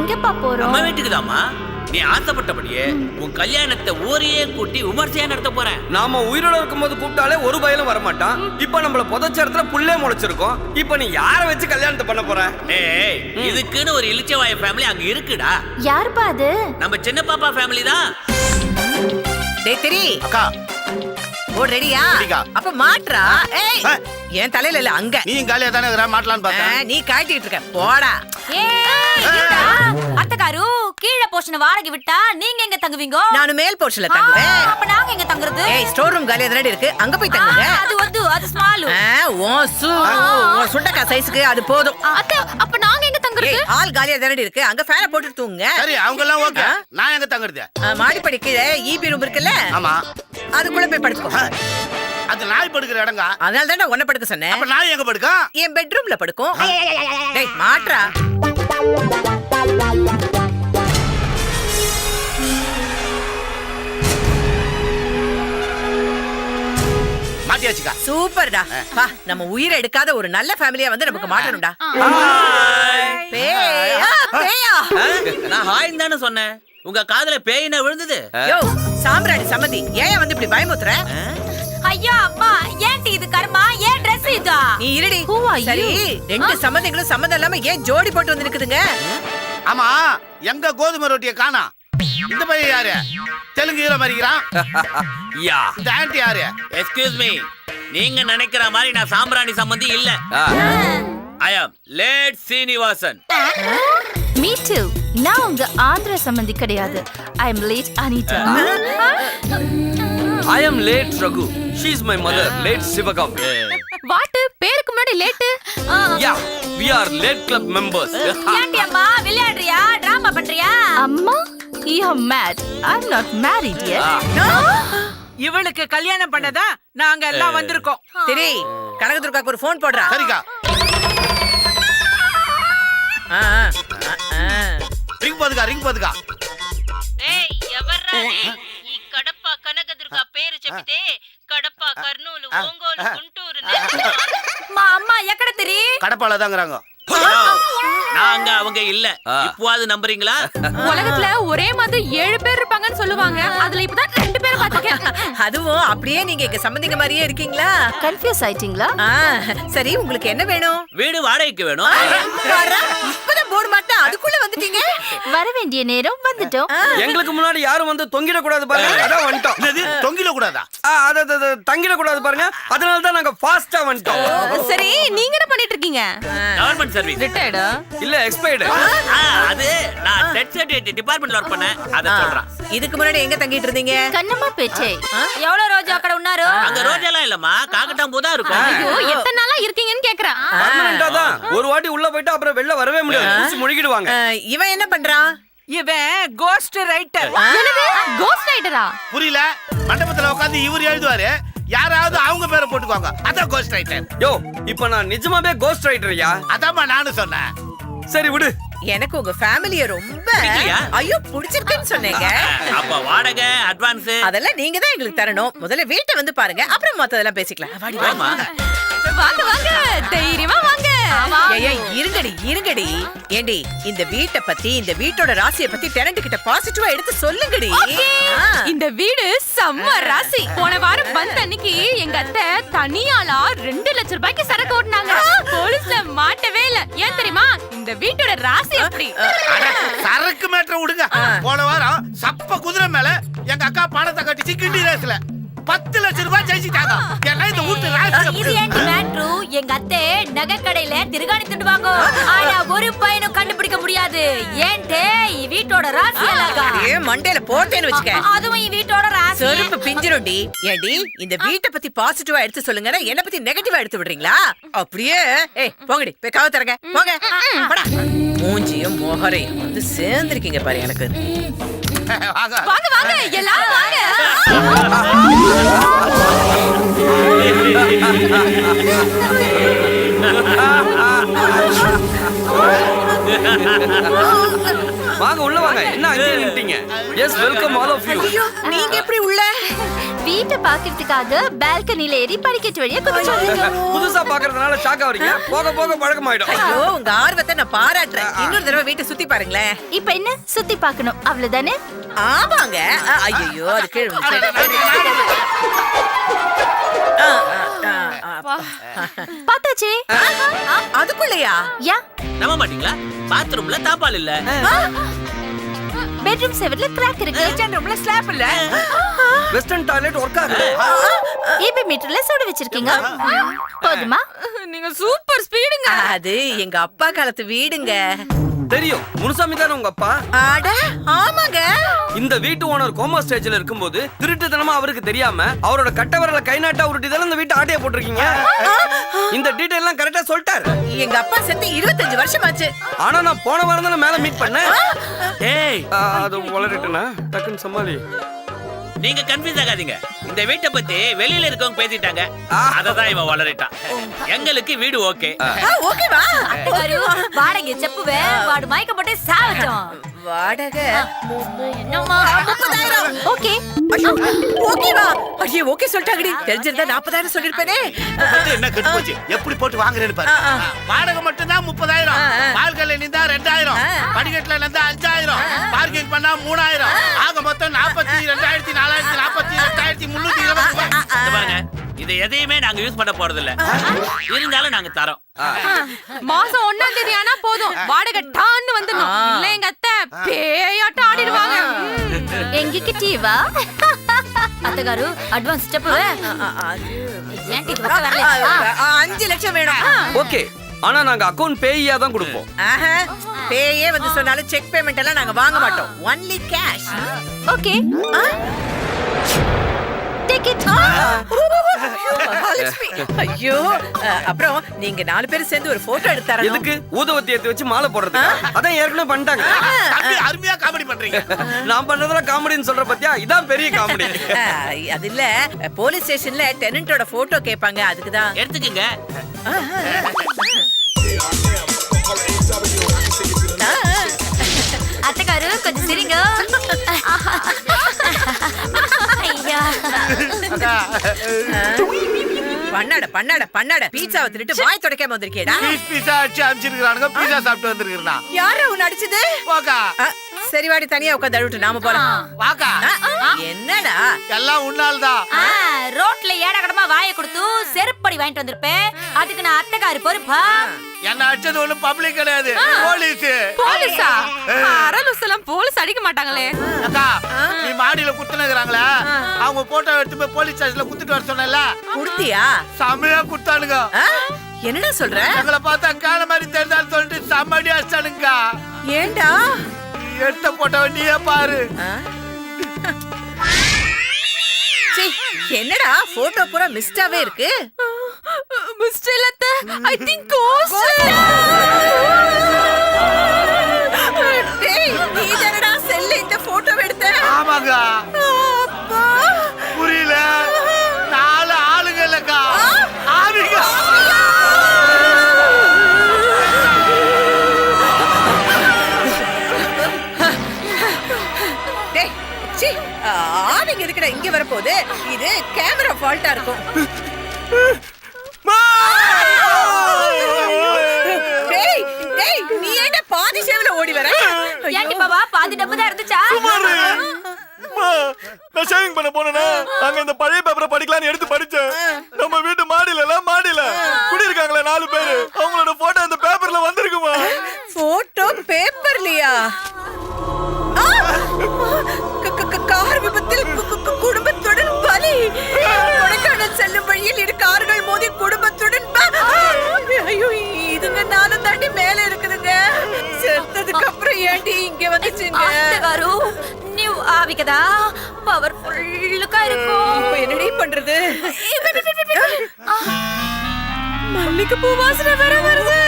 எங்கப்பா போறோம்? நம்ம வீட்டுக்குதாம்மா. நீ ஆசைப்பட்டபடியே உன் கல்யாணத்தை ஊரையே கூட்டி விமர்சையா நடத்த போறேன். நாம உயிரோட இருக்கும்போது கூப்பிட்டாலே ஒரு பயலும் வரமாட்டான். இப்ப நம்மள புதைச்ச இடத்துல புல்லே முளைச்சிருக்கோம். இப்ப நீ யார வச்சு கல்யாணத்தை பண்ண போற? ஏய், இதுக்குன்னு ஒரு இளிச்சவாய ஃபேமிலி அங்க இருக்குடா. யாருப்பா அது? நம்ம சின்ன பாப்பா ஃபேமிலி தான். டேய் தெரி அக்கா ஓ ரெடியா? அப்ப மாட்றா. ஏய் என் தலையில இல்ல அங்க. நீ காலியா தானே இருக்கற, மாட்டலாம்னு பார்த்தேன். நீ காட்டிட்டு இருக்க போடா. அத்தகாரு கீழ போர்ஷன் வாடகை விட்டா நீங்க எங்க தங்குவீங்க? நானு மேல் போர்ஷன்ல தங்குவேன். அப்ப நாங்க எங்க தங்குறது? ஏய் ஸ்டோர் ரூம் காலியா தானே இருக்கு, அங்க போய் தங்குங்க. அது ஸ்மால். உன் சுண்டக்கா சைஸ்க்கு அது போதும். அத்தை அப்ப நாங்க எங்க தங்குறது? ஏய் ஆல் காலியா தானே இருக்கு, அங்க ஃபேனை போட்டு தூங்குங்க. சரி அவங்க எல்லாம் ஓகே. நான் எங்க தங்குறது? மாடிப்படி கீழே ஈபி ரூம் இருக்குல்ல, ஆமா அதுக்குள்ள போய் படுத்துக்கோ. அது நாய் படுக்கிற இடங்க. அதனால தான் உன்னை படுக்க சொன்னேன். அப்ப நாய் எங்க படுக்கும்? என் பெட்ரூம்ல படுக்கும். டேய் மாட்றா. மாட்டியாச்சுக்கா. சூப்பர்டா. வா நம்ம உயிரை எடுக்காத ஒரு நல்ல ஃபேமிலியா வந்து நமக்கு மாட்டணும்டா. பேயா பேயா. நான் ஹாய்ன்னு தானே சொன்னேன். உங்க காதுல பேயினா விழுந்தது. யோ சாம்ராணி சம்மதி, ஏன் வந்து இப்படி பயமுத்துற? ஐயா அம்மா ஏன்டி இது கர்மா? ஏன் Dress இதா? நீ இருடி. சரி ரெண்டு சம்மதிகளும் சம்மதம் இல்லாம ஏன் ஜோடி போட்டு வந்து நிக்குதுங்க? ஆமா எங்க கோதுமை ரொட்டியை காணா. இந்த பையன் யாரு? தெலுங்கு ஹீரோ மாதிரிக்கிறான். யா இந்த ஆன்ட்டி யாரு? எக்ஸ்கியூஸ் மீ, நீங்க நினைக்கிற மாதிரி நான் சாம்பிராணி சம்பந்தி இல்ல. I am late Srinivasan. Me too. நான் உங்க ஆந்திர சம்பந்தி கிடையாது. I am late Anitha. I am late Raghu. She is my mother, late Sivagam. What? பேருக்கு முன்னாடி late? Yeah, we are late club members. ஏன்டி அம்மா விளையாடுறியா? டிராமா பண்றியா? அம்மா, you are mad. I'm not married yet. இவளுக்கு கல்யாணம் பண்ணதா நாங்க எல்லாம் வந்திருக்கோம். சரி கனகதுர்காக்கு ஒரு ஃபோன் போடுறா. சரிக்கா. ரிங் போதுக்கா. ఏయ్ ఎవర్రా ఈ కడప కనకదుర్గ పేరు చెబితే కడప కర్నూలు ఒంగోలు గుంటూరు அம்மா எக்கட தெரி? கடப்பால தாங்கறாங்க. நாங்க அவங்க இல்ல. இப்போது நம்புறீங்களா? உலகத்துல ஒரே மாதிரி 7 பேர் இருப்பாங்கன்னு சொல்லுவாங்க. அதுல இப்பதான் 2 பேர் பாத்துக்கேன். அதுவும் அப்படியே நீங்க எங்க சம்பந்திங்க மாதிரியே இருக்கீங்களா? கன்ஃபியூஸ் ஆயிட்டீங்களா? சரி உங்களுக்கு என்ன வேணும்? வீடு வாடகைக்கு வேணும். இப்பதான் போர்டு மாட்டா அதுக்குள்ள வந்துட்டீங்க. வர வேண்டிய நேரம் வந்துட்டோம். எங்களுக்கு முன்னாடி யாரும் வந்து தொங்கிட கூடாது பாருங்க, அதான் வந்துட்டோம். என்னது தொங்கில கூடாதா? அத தங்கிட கூடாது பாருங்க, அதனால தான் நாங்க ஃபாஸ்டா வந்துட்டோம். சரி நீங்க என்ன பண்ணிட்டு இருக்கீங்க? Government service. ரிட்டையர்டா? இல்ல எக்ஸ்பைர்டு. அது நான் டெட் சர்டிஃபிகேட் டிபார்ட்மென்ட்ல வர்க் பண்ணேன். அத சொல்றேன். இதுக்கு முன்னாடி எங்க தங்கிட்டு இருந்தீங்க? கண்ணம்மா பேச்சே. எவ்வளவு ரோஜா அக்கட உன்னாரு? அங்க ரோஜெல்லாம் இல்லம்மா, காக்கட்டாம்பூ தான் இருக்கும். ஐயோ எத்தனை நாளா இருக்கீங்கன்னு கேக்குறேன். பர்மனண்டா தான். ஒரு வாட்டி உள்ள போய்ட்டா அப்புறம் வெளில வரவே முடியாது. ஊசி முழுகிடுவாங்க. இவன் என்ன பண்றான்? இவன் கோஸ்ட் ரைட்டர். என்னது? கோஸ்ட் ரைட்டரா? புரியல. மண்டபத்துல உட்கார்ந்து இவர் எழுதுவாரு, யாராவது அவங்க பேரை போட்டுக்குவாங்க. அதான் கோஸ்ட் ரைட்டர். யோ இப்போ நான் நிஜமாவே கோஸ்ட் ரைட்டர்யா? அதாம்மா நானும் சொன்னேன். சரி விடு. எனக்கு உங்க ஃபேமிலிய ரொம்ப ஐயோ பிடிச்சிருக்குன்னு சொன்னீங்க. அப்ப வாடகை அட்வான்ஸ் அதெல்லாம் நீங்க தான் எங்களுக்கு தரணும். முதல்ல வீட்டை வந்து பாருங்க, அப்புறம் மத்ததெல்லாம் பேசிக்கலாம். வாடி வாமா. வாங்க வாங்க, தைரியமா வாங்க. ஏய் இருங்கடி. ஏண்டி இந்த வீட்டை பத்தி, இந்த வீட்டோட ராசியை பத்தி டெனன்ட் கிட்ட பாசிட்டிவா எடுத்து சொல்லுங்கடி. இந்த வீடு செம்ம ராசி. போன வாரம் பந்த் அன்னைக்கு எங்க அத்தை தனியாளா 2 லட்சம் ரூபாய்க்கு சரக்கு ஓட்டுனாங்க. போலீஸ்ல மாட்டவே இல்ல. ஏன் தெரியுமா? இந்த வீட்டோட ராசி அப்படி. சரக்கு மேட்டரை விடுங்க. போன வாரம் சப்ப குதிரை மேல எங்க அக்கா பணத்தை கட்டிச்சு கிண்டி ரேஸ்ல 10 லட்சம் ரூபாய் ஜெயிச்சிட்டாங்க. எல்லாம் இந்த வீட்டு ராசி. இது ஏன்டி மேட்ரு? எங்க அத்தை நகை கடையில திருகாணி திட்டுவாங்க. ஆனா ஒரு பையனும் கண்டுபிடிக்க முடியாது. ஏன்டே வீட்டோட ராசி அழகா. மண்டையில போட்டேன்னு வச்சுக்க. அதுவும் இந்த வீட்டோட ராசி. செருப்பு பிஞ்சிரும்டி. ஏண்டி இந்த வீட்டை பத்தி பாசிட்டிவா எடுத்து சொல்லுங்க, என்ன பத்தி நெகட்டிவா எடுத்து விடுறீங்களா? அப்படியே போங்கடி போய் கதவு திறங்க போங்க. மூஞ்சியும் மோகரையும் வந்து சேர்ந்திருக்கீங்க பாரு எனக்கு. வாங்க வாங்க எல்லாரும் வாங்க. வாங்க உள்ள வாங்க. என்ன அங்கே நின்னுட்டீங்க? Yes welcome all of you. ஐயோ நீங்க எப்படி உள்ள? வீட்டை பாக்குறதுக்காக பால்கனில ஏறி படிக்கட்டு வழியா குதிச்சாங்க. புதுசா பாக்குறதுனால ஷாக் ஆவறீங்க. போக போக பழக்கமாயிடும். ஐயோ உங்க ஆர்வத்தை நான் பாராட்டுறேன். இன்னொரு தடவை வீட்டை சுத்தி பாருங்களேன். இப்ப என்ன சுத்தி பார்க்கணும் அவ்வளவுதானே? ஆமாங்க. ஐயோ அது கீழே விழுந்துச்சு. பார்த்தாச்சே. அதுக்குள்ளயா? யா, நம்ப மாட்டீங்களா? பாத்ரூம்ல தாப்பால் இல்ல. பெட்ரூம் செவர்ல கிராக் இருக்கு. கிச்சன் ரூம்ல ஸ்லாப் இல்ல. வெஸ்டர்ன் டாய்லெட் ஒர்க் ஆகுது. ஈபி மீட்டர்ல சுடு வச்சிருக்கீங்க. போதுமா? நீங்க சூப்பர் ஸ்பீடுங்க. அது எங்க அப்பா காலத்து வீடுங்க. தெரியும். முனுசாமி தானே உங்க அப்பா? அட ஆமாங்க. இந்த வீட்டு ஓனர் கோமா ஸ்டேஜ்ல இருக்கும்போது திருட்டுத்தனமா அவருக்கு தெரியாம அவரோட கட்ட விரல கை நாட்டா உருட்டி தானே இந்த வீட்டை ஆட்டைய போட்டிருக்கீங்க. இந்த டீடைல் எல்லாம் கரெக்டா சொல்லிட்டாரு. எங்க அப்பா செத்து 25 வருஷம் ஆச்சு. ஆனா நான் போன வாரம் தானே மேல மீட் பண்ணேன். ஏய், அது வளரட்டுனா டக்குன்னு சமாளி. நீங்க கன்ஃபியூஸ் ஆகாதீங்க. இந்த வீட்டை பத்தி வெளியில இருக்கவங்க பேசிட்டாங்க. அததான் இவன் வளரிட்டான். எங்களுக்கு வீடு ஓகே. ஓகேவா? அட்டகாரு வாடகை செப்புவே வாடு மயக்க போட்டு சாவட்டும். வாடகை என்னம்மா 30,000. ஓகே. ஐயோ, ஓகேவா? ஐயோ ஓகே சொல்லிட்டாங்கடி. தெரிஞ்சிருந்தா 40,000 சொல்லிருப்பேனே. என்ன கெட்டு போச்சு? எப்படி போட்டு வாங்குறேன்னு பாரு. வாடகை மட்டும் தான் 30,000. பால்கல்ல நின்றா 2,000. படிக்கட்டுல நின்றா 5,000. பார்க்கிங் பண்ணா 3,000. ஆக மொத்தம் 42,442,320. இந்த பாருங்க, இது எதையுமே நாங்க யூஸ் பண்ண போறது இல்ல. இருந்தாலும் நாங்க தரோம். மாசம் 1ஆம் தேதி ஆனா போதும் வாடகை டான்னு வந்துடும். இல்ல எங்க அத்தை பேயாட்டம் ஆடிடுவாங்க. எங்ககிட்டீவா? அத்தகாரு அட்வான்ஸ் ஸ்டெப் ஏன்டி இது பக்கம் வரல? 5 லட்சம் வேணும். ஓகே. ஆனா நாங்க அக்கவுண்ட் பேயா தான் கொடுப்போம். பேயே வந்து சொன்னாலும் செக் பேமெண்ட் எல்லாம் நாங்க வாங்க மாட்டோம். Only cash. Okay. Take it. ஐயோ அப்புறம் நீங்க 4 பேரும் சேர்ந்து ஒரு போட்டோ எடுத்தாரணும். எதுக்கு? ஊதுவத்தி ஏத்தி வச்சு மாலை போடுறதுக்கு. அதான் ஏற்கனவே பண்ணிட்டாங்க. தம்பி அருமையா காமெடி பண்றீங்க. நான் பண்ணதுல காமெடின்னு சொல்ற பத்தியா? இதான் பெரிய காமெடி. அது இல்ல போலீஸ் ஸ்டேஷன்ல டெனன்ட்டோட போட்டோ கேட்பாங்க. அதுக்குதான். எடுத்துக்கங்க. அத்தகாரு கொஞ்சம் சிரிங்க. ஐயா பண்ணாட பீட்சாவை தின்னுட்டு வாய் துடைக்காம வந்திருக்கேடா. பீஸா அடிச்சு அனுப்பிச்சிருக்கானுங்க. பீஸா சாப்பிட்டு வந்திருக்கிறா. யாரா உன்னை அடிச்சது? வாக்கா. சரி வாடி தனியா உட்காந்து அழுட்டு நாம போலாம். வாக்கா. என்னடா எல்லாம் உன்னால்தான். ரோட்ல ஏடகடமா வாயை கொடுத்து செருப்படி வாங்கிட்டு வந்திருப்பேன். அதுக்கு நான் அத்தகாரு பொறுப்பா? என்ன அடிச்சது ஒண்ணும் பப்ளிக் கிடையாது, போலீஸ். போலீஸா? அரலுசலாம் போலீஸ் அடிக்க மாட்டாங்களே. அக்கா நீ மாடியில குத்துனங்கறாங்களா? அவங்க போட்டோ எடுத்து போய் போலீஸ் ஸ்டேஷன்ல குத்திட்டு வர சொன்னல. குடுத்தியா? சமையா குத்தானுங்க. என்னடா சொல்ற? எங்களை பார்த்தா காண மாதிரி தெரிஞ்சான்னு சொல்லிட்டு சம்மடி அடிச்சானுங்க. ஏண்டா? எடுத்த போட்டோ நீயே பாரு. என்னடா போட்டோ பூரா மிஸ்டாவே இருக்கு. மிஸ்டர் லத்த ஐ திங்க் கோஸ்ட். டேய் நீ தானடா செல்ல இந்த போட்டோ எடுத்த? ஆமாங்க. அப்பா புரியல. 4 ஆளுங்க இல்லக்கா, ஆவிங்க. டேய் சி ஆவிங்க எதுக்குடா இங்க வர போகுது? இது கேமரா ஃபால்ட்டா இருக்கும். டேய் டேய் நீ ஏன்டா பாதி சேவல ஓடி வர? ஏன்டி பாபா பாதி டப்பு தான் இருந்துச்சா? நான் ஷேவிங் பண்ண போனேனா அங்க இந்த பழைய பேப்பரை படிக்கலாம்னு எடுத்து படிச்சேன். நம்ம வீட்டு மாடியில குடியிருக்காங்களே 4 பேரு, அவங்களோட போட்டோ அந்த பேப்பர்ல வந்திருக்குமா? போட்டோ பேப்பர்லயா? கார் விபத்தில் குடும்பத்துடன் பலி. கொடைக்கானல் செல்லும் வழியில் 2 கார்கள் மோதி குடும்பத்துடன் ஐயோ இதுங்க 4 தாண்டி மேல இருக்குதுங்க. செத்ததுக்கு அப்புறம் ஏண்டி இங்க வந்துச்சுங்க? அத்தகாரு நீ ஆவிக்கதா பவர்ஃபுல்லுக்கா இருக்கும். இப்போ என்னடி பண்றது? மல்லிகை பூ வாசனை வேற வருது.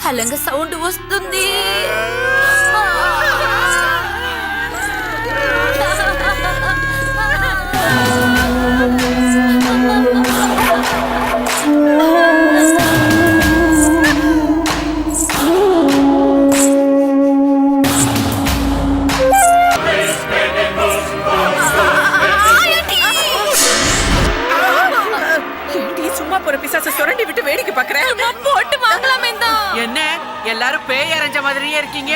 సలంగ సౌండ్ వస్తుంది. பாக்குற? போட்டு வாங்கலாமே தான். என்ன எல்லாரும் பேய் அரைஞ்ச மாதிரியே இருக்கீங்க?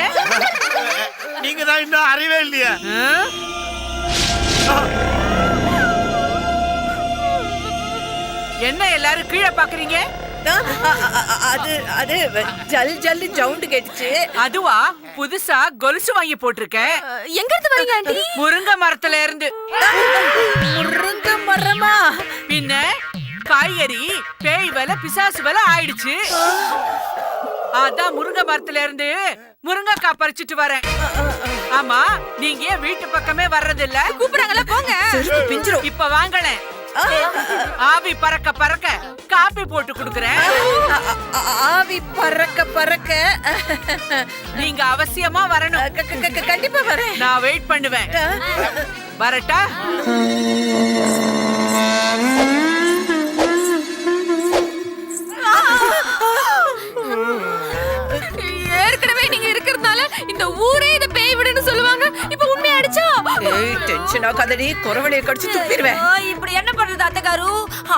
நீங்க தான் இன்னும் அறிவே இல்லையா? ஆ? என்ன எல்லாரும் கீழே பாக்குறீங்க? அது ஜல் ஜல்லு சவுண்ட் கேட்டுச்சு. அதுவா, புதுசா கொலுசு வாங்கி போட்டிருக்கேன். எங்க இருந்து வரீங்க ஆண்டி? முருங்கை மரத்துல இருந்து. முருங்கை மரமா? பின்ன காய்கறி பேய் வேலை பிசாசு வேலை ஆயிடுச்சு. அதான் முருங்கை மரத்துல இருந்து முருங்கைக்காய் பறிச்சுட்டு வரேன். ஆமா, நீங்க ஏன் வீட்டு பக்கமே வர்றது இல்ல? கூப்பிடுறாங்கல்ல, போங்க. பிஞ்சிரும். இப்ப வாங்களேன். ஆவி பறக்க பறக்க காப்பி போட்டு குடுக்கறேன். ஆவி பறக்க பறக்க நீங்க அவசியமா வரணும். கண்டிப்பா வரேன். நான் வெயிட் பண்ணுவேன். வரட்டா? ஏற்கனவே நீங்க இருக்கிறதுனால இந்த ஊரே இத பேய் விடுன்னு சொல்லுவாங்க. இப்ப உண்மை அடிச்சா ஏய், டென்ஷன் ஆகாதடி, குறவளைய கடிச்சு துப்பிடுவேன். இப்படி என்ன பண்றது அத்தகாரு?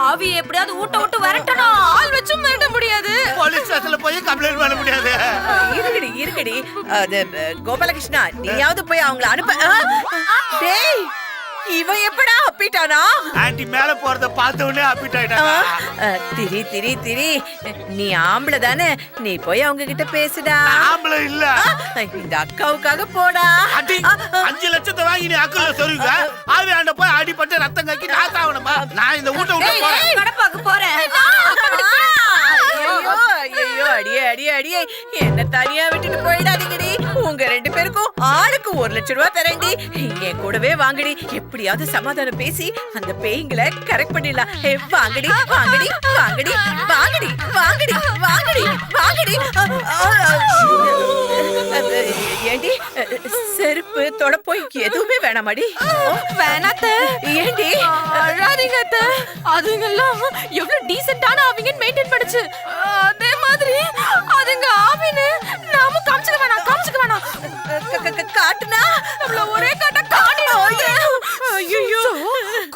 ஆவி எப்படியாவது ஊட்ட விட்டு வரட்டணும். ஆள் வச்சும் மிரட்ட முடியாது. போலீஸ் ஸ்டேஷன்ல போய் கம்ப்ளைண்ட் பண்ண முடியாது. இருக்கடி. அது கோபாலகிருஷ்ணா, நீயாவது போய் அவங்கள அனுப்ப. டேய், இவன் எப்படா அப்பிட்டானா? ஆன்ட்டி மேல போறத பார்த்த உடனே அப்பிட் ஆயிட்டாங்க. திரி நீ ஆம்பளை தானே, நீ போய் அவங்க கிட்ட பேசுடா. ஆம்பளை இல்ல. இந்த அக்காவுக்காக போடா. அடி 5 லட்சத்தை வாங்கி நீ அக்கல்ல சொருங்க. ஆவி ஆண்ட போய் அடிபட்டு ரத்தம் கக்கி நான் தாவணுமா? நான் இந்த வீட்டை விட்டு போறேன். கடப்பாக்கு போறேன். ஐயோ, அடியே என்ன தனியா விட்டுட்டு போயிடாதீங்கடி. உங்க 2 பேருக்கும் ஆளுக்கு 1 லட்சம் ரூபாய் தரேன்டி. என் கூடவே வாங்கடி. எப்படியாவது சமாதானம் பேசி அந்த பேய்களை கரெக்ட் பண்ணிடலாம். வாங்கடி. ஏண்டி, செருப்பு தொடப்போய் எதுவுமே வேணாமாடி? வேணாத்த. ஏண்டி அழாதீங்க அத்த. அதுங்கெல்லாம் எவ்வளவு டீசென்ட்டான ஆவிங்கன்னு மெயின்டைன் பண்ணுச்சு. அதே மாதிரி அதுங்க ஆவின்னு நாம காமிச்சுக்க வேணாம். காட்டுனா நம்மள ஒரே காட்ட காட்டிடும். ஐயோ,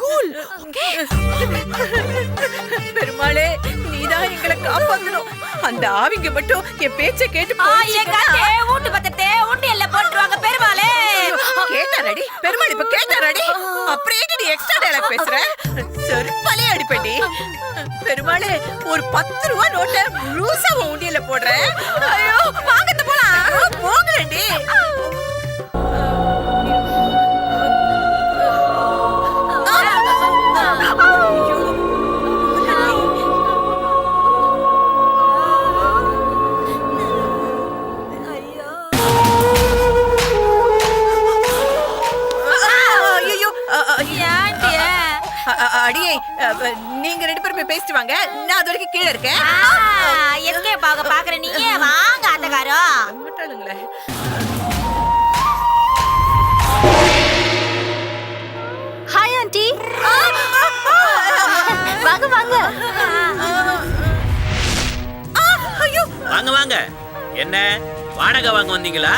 கூல். ஓகே. பெருமாளே, நீதான் எங்களை காப்பாத்தணும். அந்த ஆவிங்க மட்டும் என் பேச்சை கேட்டு ஊட்டு பத்தத்தே உண்டியல்ல போட்டுருவாங்க பெருமாளே. கேட்டாரடி. பெருமாள் இப்ப கேட்டாரடி. அப்படியே நீ எக்ஸ்ட்ரா டயலாக் பேசுற. செருப்பாலே அடிப்படி. பெருமாளே, ஒரு 10 ரூபாய் நோட்டை முழுசா உண்டியல்ல போடுறேன். ஐயோ, வாங்கத்து போலாம். போங்கடி. அடியே, நீங்க 2 பேரும் போய் பேசிட்டு வாங்க. நான் அது வரைக்கும் கீழே இருக்கேன். எஸ்கேப் ஆக பாக்குற நீங்க வாங்க அத்தகாரோ. மாட்டாளுங்களே. Hi aunty. வாங்க. ஐயோ, வாங்க. என்ன வாடகை வாங்க வந்தீங்களா?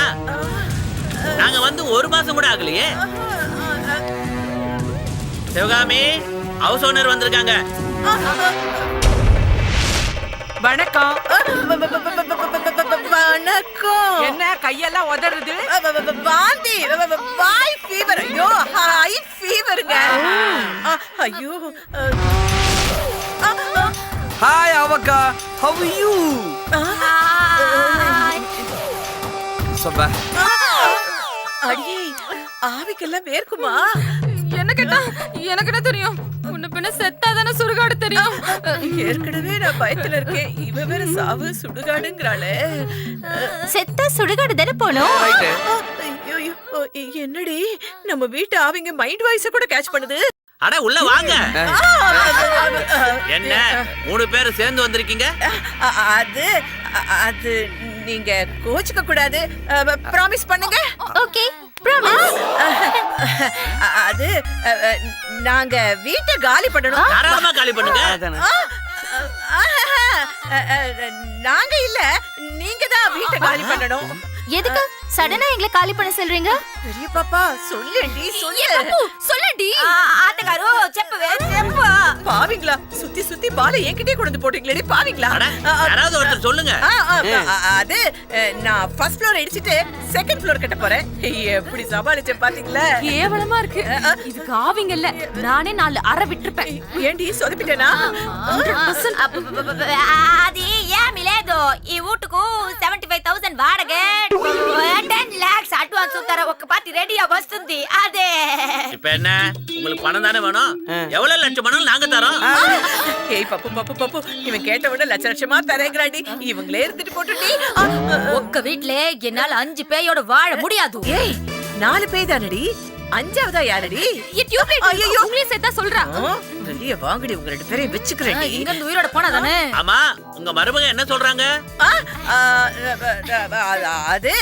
நாங்க வந்து 1 மாசம் கூட ஆகலையே. சிவகாமி, ஹவுஸ் ஓனர் வந்திருக்காங்க. வணக்கம். வணக்கம். என்ன கையெல்லாம் உதறுது? வாந்தி, வாய் ஃபீவர். ஐயோ, ஹை ஃபீவருங்க. ஐயோ. ஹாய் அவக்கா, how are you? சபா. அடியே, ஆவிக்கெல்லாம் வேர்க்குமா? என்ன கேட்டா எனக்கு என்ன தெரியும்? உன்ன பின்ன செத்தாதானே சுடுகாடு தெரியும். ஏற்கனவே நான் பயத்துல இருக்கேன். இவ வேற சாவு சுடுகாடுங்கறாளே. செத்த சுடுகாடு தானே போனோம். ஐயோ, என்னடி நம்ம வீட்டு ஆவிங்க மைண்ட் வாய்ஸ கூட கேட்ச் பண்ணுது. அட உள்ள வாங்க. என்ன 3 பேர் சேர்ந்து வந்திருக்கீங்க? அது நீங்க கோச்சுக்க கூடாது. ப்ராமிஸ் பண்ணுங்க. Okay, promise. அது நாங்க வீட்டை காலி பண்ணணும். தாராளமா காலி பண்ணுங்க. நாங்க இல்ல, நீங்க தான் வீட்டை காலி பண்ணணும். எதுக்கு சடனா எங்களை காலி பண்ண சொல்றீங்க? பெரிய பாப்பா, சொல்லுடி. சொல்லுடி. ஆத்தகாரு செப்பு. பாவிங்களா, சுத்தி சுத்தி பால என்கிட்டயே கொண்டு வந்து போட்டீங்களே பாவீங்களா? அட, யாராவது ஒருத்தர் சொல்லுங்க. அது நான் ஃபர்ஸ்ட் ஃப்ளோர் இடிச்சிட்டு செகண்ட் ஃப்ளோர் கட்ட போறேன். எப்படி சமாளிச்சேன் பாத்தீங்களா? கேவலமா இருக்கு. இதுக்கு ஆவிங்க இல்ல, நானே 4 அரை விட்டுருப்பேன். ஏண்டி சொதப்பிட்டேனா? అది ఏమి లేదు ఈ ఊటుకు 75,000 వాడగే 10 lakhs అడ్వాన్స్ తర ఒక పార్టీ రెడీగా వస్తుంది అదే. இப்ப என்ன உங்களுக்கு பணம் தானே வேணும்? எவ்வளவு லட்சம் வேணாலும் நாங்க தரோம். ஏய் பப்பு பப்பு பப்பு, இவன் கேட்ட விட லட்ச லட்சமா தரேங்கறாடி. இவங்களே இருந்துட்டு போட்டுடி. ఒక్క வீட்ல என்னால 5 பேயோட வாழ முடியாது. ஏய் 4 பேய் தானடி, 5வதா யாரடி? ஐயோ உங்களே சேர்த்தா சொல்றா. வெளிய வாங்கடி, உங்க ரெண்டு பேரையும் வெச்சுக்கறேன்டி. இங்க இருந்து உயிரோட போனா தானே. ஆமா, உங்க மருமக என்ன சொல்றாங்க? அது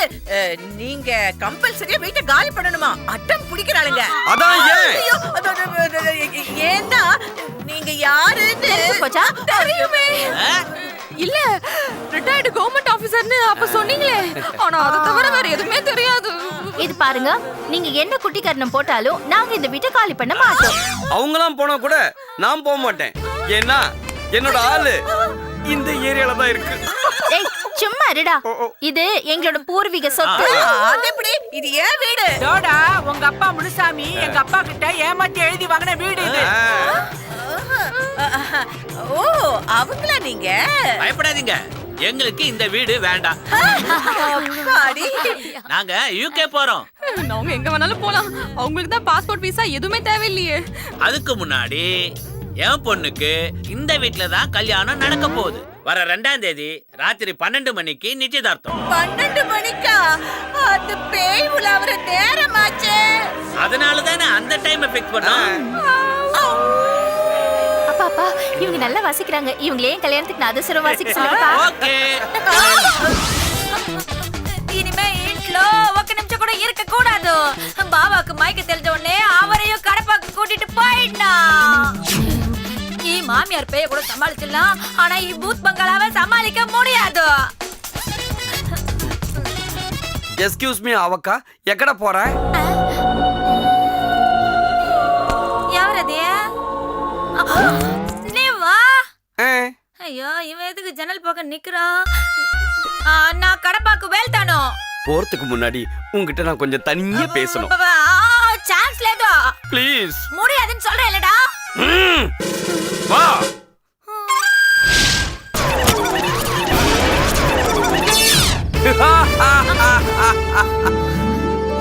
நீங்க கம்பல்சரியா வீட்டை காலி பண்ணணுமா? அட்டம் பிடிக்கிறாளுங்க. அதான் ஏன்? ஐயோ, ஏன்னா நீங்க யாருன்னு போச்சா? தெரியுமே. இல்ல ரிட்டையர்டு கவர்மெண்ட் ஆபீசர்னு அப்ப சொன்னீங்களே, ஆனா அதை தவிர வேற எதுவுமே தெரியாது. இது பாருங்க, நீங்க என்ன குட்டி கர்ணம் போட்டாலும் நாங்க இந்த வீட்டை காலி பண்ண மாட்டோம். அவங்களாம் போனா கூட நான் போக மாட்டேன். ஏன்னா என்னோட ஆளு இந்த ஏரியால தான் இருக்கு. ஏய் சும்மா இருடா, இது எங்களோட பூர்வீக சொத்து. அது எப்படி? இது ஏன் வீடு? டோடா, உங்க அப்பா முனுசாமி எங்க அப்பா கிட்ட ஏமாத்தி எழுதி வாங்கின வீடு இது. ஓ, அவங்களா நீங்க? பயப்படாதீங்க, எங்களுக்கு இந்த வீடு வேண்டாம். அப்பாடி. நாங்க யூகே போறோம். நாங்க எங்க வேணாலும் போலாம். அவங்களுக்கு தான் பாஸ்போர்ட் விசா எதுவுமே தேவையில்லையே. அதுக்கு முன்னாடி என் பொண்ணுக்கு இந்த வீட்ல தான் கல்யாணம் நடக்க போகுது. வர 2ஆம் தேதி ராத்திரி 12 மணிக்கு நிச்சயதார்த்தம். 12 மணிக்கா? அது பேய் உலவற நேரமாச்சே. அதனால தானே அந்த டைமை ஃபிக்ஸ் பண்ணோம். அப்பா அப்பா, இவங்க நல்லா வாசிக்கிறாங்க. இவங்களே கல்யாணத்துக்கு நான் அதிசரம் வாசிக்க சொல்லுங்கப்பா. ஓகே. இனிமே ఇంట్లో ఒక నిమిషం కూడా இருக்க கூடாது. பாபாக்கு மைக்க தெரிஞ்ச உடனே அவரையும் கடப்பாக்கு கூட்டிட்டு போயிடனா. ఈ மாமியார் பேய கூட சமாளிச்சிடலாம், ஆனா ఈ பூத் பங்களாவை சமாளிக்க முடியாது. எஸ்கியூஸ் மீ அவக்கா, எக்கட போற? ఎవరది? నీవా? అయ్యో ఇవన్ ఎదుగు జనల్ పక్క నిక్கிறான். நான் கடப்பாக்கு వెళ్తాను. போறதுக்கு முன்னாடி உன்கிட்ட நான் கொஞ்சம் தனியா பேசணும். சான்ஸ் లేదు. ப்ளீஸ். முடியாதுன்னு சொல்றேன்லடா. வா.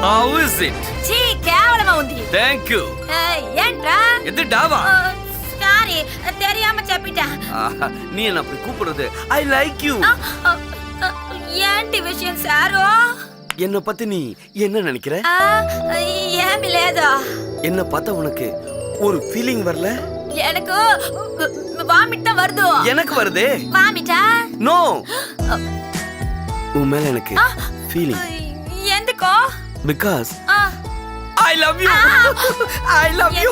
How is it? చీ కేవలமா ఉంది. Thank you. ఏంట్రా? எது டாவா? சாரி, தெரியாம చెప్పిட்டேன். நீ என்ன அப்படி கூப்பிடுறது? I like you. ఏంటి విషయం సారు? என்ன பத்தி நீ என்ன நினைக்கிற? ఏమీ లేదు. என்ன பார்த்தா உனக்கு ஒரு ஃபீலிங் வரல? எனக்கு வாமிட் தான் வருது. எனக்கு வருதே. வாமிட்டா? நோ. உன் மேல எனக்கு ஃபீலிங். ఎందుకో? Because I love you. I love you.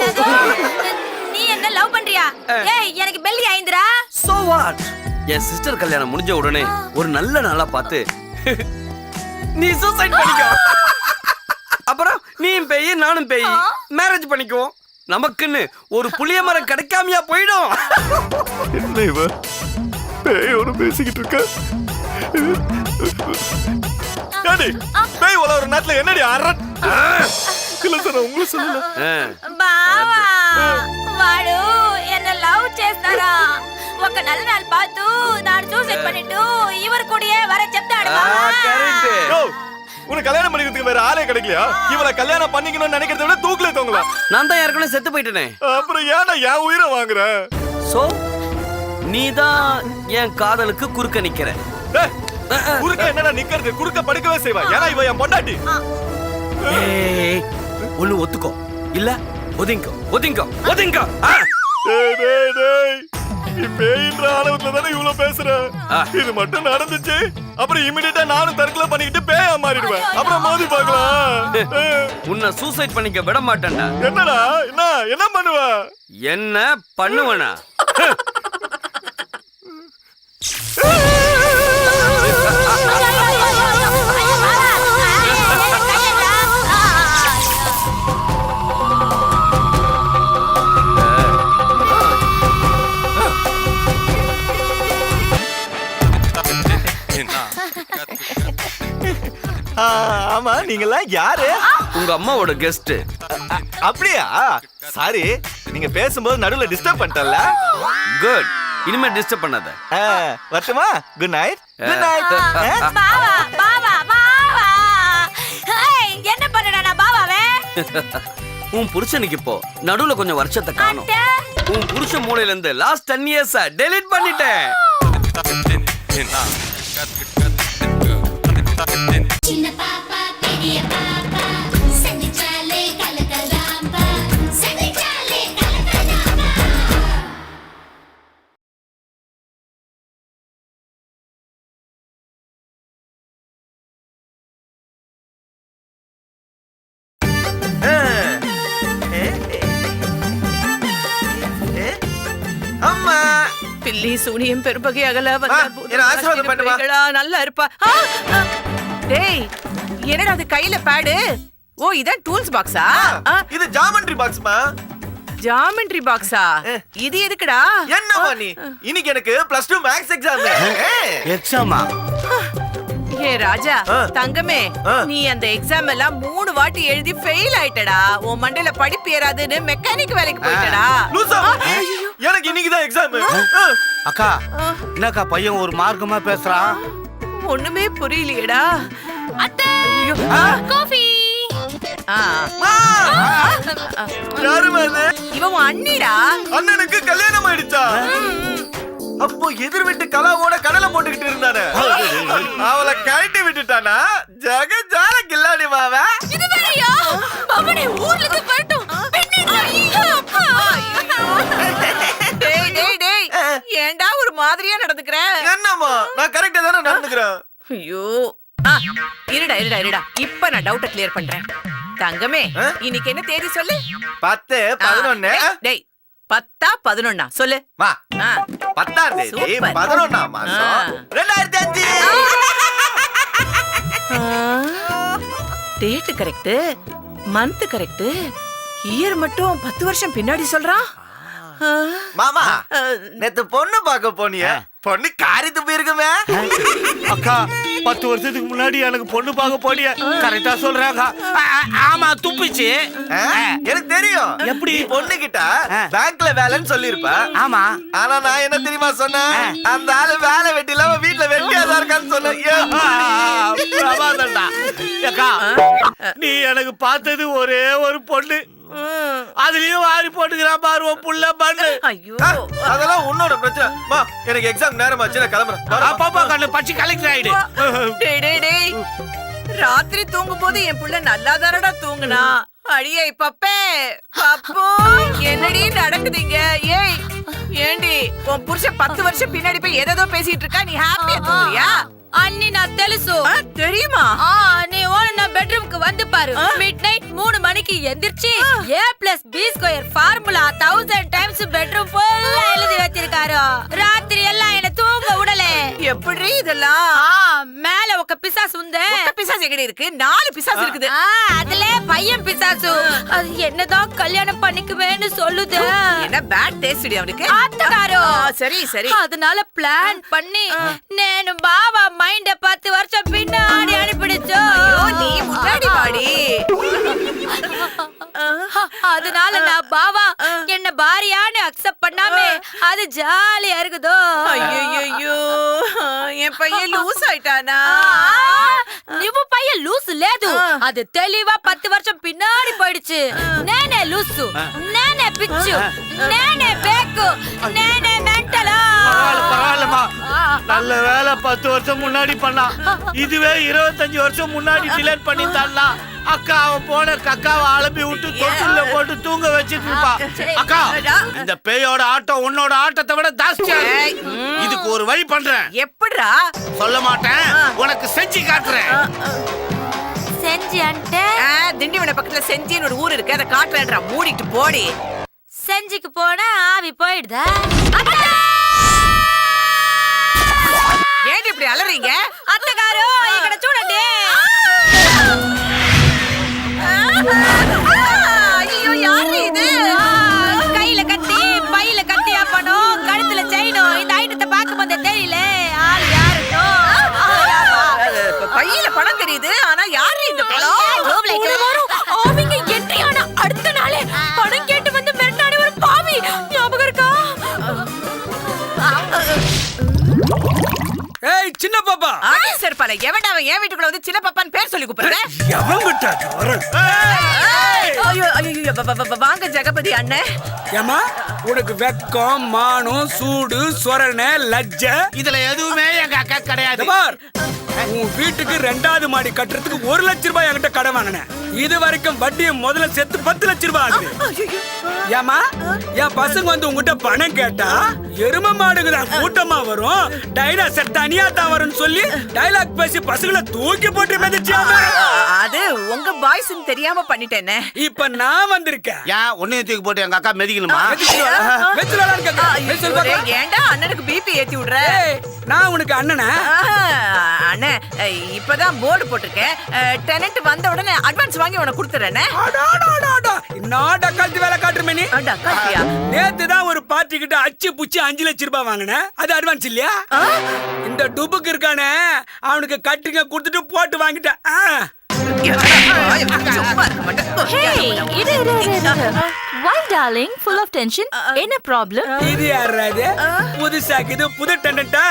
நீ என்ன லவ் பண்றியா? ஏய் எனக்கு பெல்லி ஆயிந்திரா. So what? என் சிஸ்டர் கல்யாணம் முடிஞ்ச உடனே ஒரு நல்ல நாளா பார்த்து நீ சூசைட் பண்ணிக்கோ. அப்புறம் நீயும் பேய் நானும் பேய் மேரேஜ் பண்ணிக்குவோம். நமக்குன்னு ஒரு புளிய மரம் கிடைக்காமையா போயிடும். என்ன இவ பேயோட பேசிக்கிட்டு இருக்க? டாடி, பேய் உலவற நாட்டுல என்னடி அரட்? இல்ல சார், உங்களுக்கு சொல்லல. బావా వాడు என்ன లవ్ చేస్తారా? ఒక నెల నాలు పాతు నాడు సూసైడ్ பண்ணிட்டு இவர் கூடயே வர చెప్తాడు. கரெக்ட். யோ, உனக்கு கல்யாணம் பண்ணிக்கிறதுக்கு வேற ஆளே கிடைக்கலையா? இவளை கல்யாணம் பண்ணிக்கணும்னு நினைக்கிறத விட தூக்கிலே தொங்கலாம். நான் தான் ஏற்கனவே செத்து போயிட்டேனே. அப்புறம் ஏன்டா என் உயிரை வாங்குற? சோ நீதான் என் காதலுக்கு குறுக்க நிக்கிற. குறுக்க என்னடா நிக்கிறது? குறுக்க படுக்கவே செய்வா. ஏன்னா இவ என் பொண்டாட்டி. ஏய், ஒண்ணு ஒத்துக்கோ, இல்ல ஒதுங்கோ ஒதுங்கோ ஒதுங்கோ. டேய் டேய் டேய், நீ பேயின்ற அளவுல தானே இவ்வளவு பேசுற. இது மட்டும் நடந்துச்சு, அப்புறம் இமிடியேட்டா நானும் தற்கொலை பண்ணிக்கிட்டு பேயா மாறிடுவேன். அப்புறம் மோதி பார்க்கலாம். உன்னை சூசைட் பண்ணிக்க விட மாட்டேன்டா. என்னடா என்ன பண்ணுவ? என்ன பண்ணுவனா? ஆமா நீங்கெல்லாம் யாரு? உங்க அம்மாவோட கெஸ்ட். அப்படியா? சாரி, நீங்க பேசும்போது நடுவுல டிஸ்டர்ப் பண்ணிட்டல்ல. குட், இனிமே டிஸ்டர்ப் பண்ணாத. வரட்டுமா? Good night. Good night. பாவா பாவா பாவா ஹேய் என்ன பண்ணடா நான் பாவாவே உன் புருஷனுக்கு இப்போ நடுவுல கொஞ்சம் வருஷத்தை காணும். உன் புருஷன் மூளையில இருந்து லாஸ்ட் 10 years டெலீட் பண்ணிட்டேன். சின்ன பாப்பா பெரிய பாப்பா சந்திச்சாலே கலகலாம்பா சந்திச்சாலே கலகலாம்பா. அம்மா பில்லி சூனியம் பெரும்பகை அகல என்ன ஆசீர்வாதம் பண்ணுமா? நல்லா இருப்பா. டேய் என்னடா அது கையில பேடு? ஓ இதான் டூல்ஸ் பாக்ஸா? இது ஜாமெண்ட்ரி பாக்ஸ்மா. ஜாமெண்ட்ரி பாக்ஸா? இது எதுக்குடா? என்னம்மா நீ? இன்னைக்கு எனக்கு +2 மேக்ஸ் எக்ஸாம். எக்ஸாமா? ஏ ராஜா தங்கமே, நீ அந்த எக்ஸாம் எல்லாம் 3 வாட்டி எழுதி ஃபெயில் ஆயிட்டடா. உன் மண்டையில படிப்பு ஏறாதுன்னு மெக்கானிக் வேலைக்கு போயிட்டடா. லூசா, எனக்கு இன்னைக்கு தான் எக்ஸாம். அக்கா என்னக்கா பையன் ஒரு மார்க்கமா பேசுறான்? ஒண்ணுமே புரியலையேடா. அத்தை காஃபி. யாருமா அது? இவன் உன் அண்ணிடா. அண்ணனுக்கு கல்யாணம் ஆயிடுச்சா? அப்போ எதிர் வீட்டு கலாவோட கடலை போட்டுக்கிட்டு இருந்தானே, அவளை கழட்டி விட்டுட்டானா? ஜெகஜால கில்லாடி மாவ. இது வேறயா? அவனே ஊர்ல இருந்து வரட்டும். டேய் டேய் டேய் ஏன்டா ஒரு மாதிரியா நடந்துக்கற? என்னம்மா, நான் கரெக்ட்டா தானே நடந்துக்கிறேன். ஐயோ இருடா இருடா இருடா, இப்ப நான் டவுட்ட கிளியர் பண்றேன். தங்கமே இன்னைக்கு என்ன தேதி சொல்லு? 10 11. டேய் 10 11 சொல்லு. மா 10ஆம் தேதி 11ஆம் மாசம் 2005. Date correct, month correct, year மட்டும் 10 வருஷம் பின்னாடி சொல்றான். மாமா நேத்து பொண்ணு பார்க்க போனியே, பொண்ணு காரி துப்பி இருக்குமே. அக்கா 10 வருஷத்துக்கு முன்னாடி எனக்கு பொண்ணு பார்க்க போனியே, கரெக்டா சொல்றாங்க. ஆமா துப்பிச்சு. எனக்கு தெரியும். எப்படி? நீ பொண்ணு கிட்ட பேங்க்ல வேலைன்னு சொல்லிருப்ப. ஆமா. ஆனா நான் என்ன தெரியுமா சொன்னேன்? அந்த ஆளு வேலை வெட்டி இல்லாம வீட்டுல வெட்டியாதான் இருக்கான்னு சொன்னேன். பிரபாதண்டா. அக்கா நீ எனக்கு பார்த்தது ஒரே ஒரு பொண்ணு, அதுலயும் வாரி போட்டுக்கிறான் பாரு உன் புள்ள பண்ணு. ஐயோ அதெல்லாம் உன்னோட பிரச்சனை. மா எனக்கு எக்ஸாம் நேரமாச்சு, நான் கிளம்புறேன். பாப்பா கண்ணு பச்சி கலெக்டர் ஆயிடு. டேய் டேய் டேய், ராத்திரி தூங்கும் போது என் புள்ள நல்லா தானடா தூங்குனா. அடியே பப்பே பப்பு, என்னடி நடக்குதுங்க? ஏய் ஏண்டி உன் புருஷன் 10 வருஷம் பின்னாடி போய் ஏதோ பேசிட்டு இருக்கா, நீ ஹாப்பியா தூங்குறியா? அண்ணி நான் தெலுசு. தெரியுமா? நீ ஓன பெட்ரூம்க்கு வந்து பாரு. மிட் நைட் 3 மணிக்கு எந்திரிச்சு A+B² ஃபார்முலா 1000 டைம்ஸ் பெட்ரூம் ஃபுல்லா எழுதி வச்சிருக்காரு. ராத்திரி எல்லாம் என்ன தூங்க விடல. எப்படி இதெல்லாம்? மேல ఒక பிசாசு உண்டு. பிசாசு எங்கடி இருக்கு? 4 பிசாசு இருக்குது. அதுல பையன் பிசாசு. அது என்னதான் கல்யாணம் பண்ணிக்குவேன்னு சொல்லுது. என்ன பேட் டேஸ்ட் அவனுக்கு? ஆத்தகாரோ. சரி சரி. அதனால பிளான் பண்ணி నేను బావా మైండ్ 10 வருஷம் பின்னாடி அனுப்பிடுச்சோ. நீ முன்னாடி வாடி. அதனால நான் பாவா என்ன பாரியான்னு அக்செப்ட் பண்ணாம அது ஜாலியா இருக்குதோ. ஐயோ என் பையன் லூஸ் ஆயிட்டானா? నువ్వు పయ్య లూసు లేదు. అది తెలివా 10 வருஷம் பின்னாடி போயிடுச்சு. నేనే లూసు, నేనే పిచ్చు, నేనే బేకు, నేనే మెంటలా. பரவாயில்லமா, நல்ல வேலை 10 வருஷம் முன்னாடி பண்ணா. இதுவே 25 வருஷம் முன்னாடி டிலேட் பண்ணி தரலாம். அக்கா அவன் போன கக்காவை அலம்பி விட்டு தொட்டில போட்டு தூங்க வச்சிட்டு இருப்பா. அக்கா இந்த பேயோட ஆட்டம் உன்னோட ஆட்டத்தை விட ஜாஸ்தியா இருக்கு. இதுக்கு ஒரு வழி பண்றேன். எப்படிடா? சொல்ல மாட்டேன், உனக்கு செஞ்சு காட்டுறேன். செஞ்சி అంటే திண்டிவன பக்கத்துல செஞ்சின்னு ஒரு ஊர் இருக்கு, அதை காட்டுறேன்றா. மூடிட்டு போடி. செஞ்சிக்கு போனா ஆவி போயிடுதா? ஏன் இப்படி அலறீங்க? అత్తగారు ఇక్కడ చూడండి. ஐயோ யாரு இது? கையில கட்டி பையில கட்டியா பணம், கழுத்துல செயினும். இந்த ஐட்டத்தை பார்க்கும்போது தெரியல ஆள் யாருன்னு. பையில பணம் தெரியுது, ஆனா யாரு இந்த சின்ன பாப்பா. ஆடி செருப்பால எவன்டா அவன் என் வீட்டுக்குள்ள வந்து சின்ன பாப்பான்னு பேர் சொல்லி கூப்பிடுறேன்? எவன் விட்டாச்சு வரேன். ஐயோ ஐயோ வாங்க ஜெகபதி அண்ணன். ஏமா உனக்கு வெக்கம் மானம் சூடு சொரணை லஜ்ஜ இதுல எதுவுமே எங்க அக்கா கிடையாது. பார், உன் வீட்டுக்கு 2வது மாடி கட்டுறதுக்கு 1 லட்சம் ரூபாய் என்கிட்ட கடன் வாங்கினேன். இது வரைக்கும் வட்டியை முதல்ல சேர்த்து 10 லட்சம் ரூபாய் ஆகுது. ஏமா என் பசங்க வந்து உங்ககிட்ட பணம் கேட்டா எரும மாடுக்குதான் கூட்டமா வரும், டைனாசர் தனியா தான் வரும்னு சொல்லி டைலாக் பேசி பசங்களை தூக்கி போட்டு மிதிச்சாமா. அது உங்க பாய்ஸ் தெரியாம பண்ணிட்டேனே. இப்ப நான் வந்திருக்கேன். ஏன் உன்னையும் தூக்கி போட்டு எங்க அக்கா மிதிக்கணுமா? ஏன்டா அண்ணனுக்கு பிபி ஏத்தி விடுற? நான் உனக்கு அண்ணனா? அண்ணே இப்பதான் போர்டு போட்டிருக்கேன். டெனன்ட் வந்த உடனே அட்வான்ஸ் வாங்கி உனக்கு கொடுத்துறேனே. நான் டக்கால்ட்டி வேலை காட்டுறேன். டக்கால்ட்டியா? நேத்துதான் ஒரு பார்ட்டி கிட்ட அச்சு புச்சு 5 லட்சம் ரூபாய் வாங்கினேன். அது அட்வான்ஸ் இல்லையா? இந்த டுபுக்கு இருக்கானே அவனுக்கு கட்டிங்க கொடுத்துட்டு போட்டு வாங்கிட்டேன். Why darling, full of tension? என்ன problem? இது யாராது? புதுசாக்குது புது டெண்டன்ட்டா?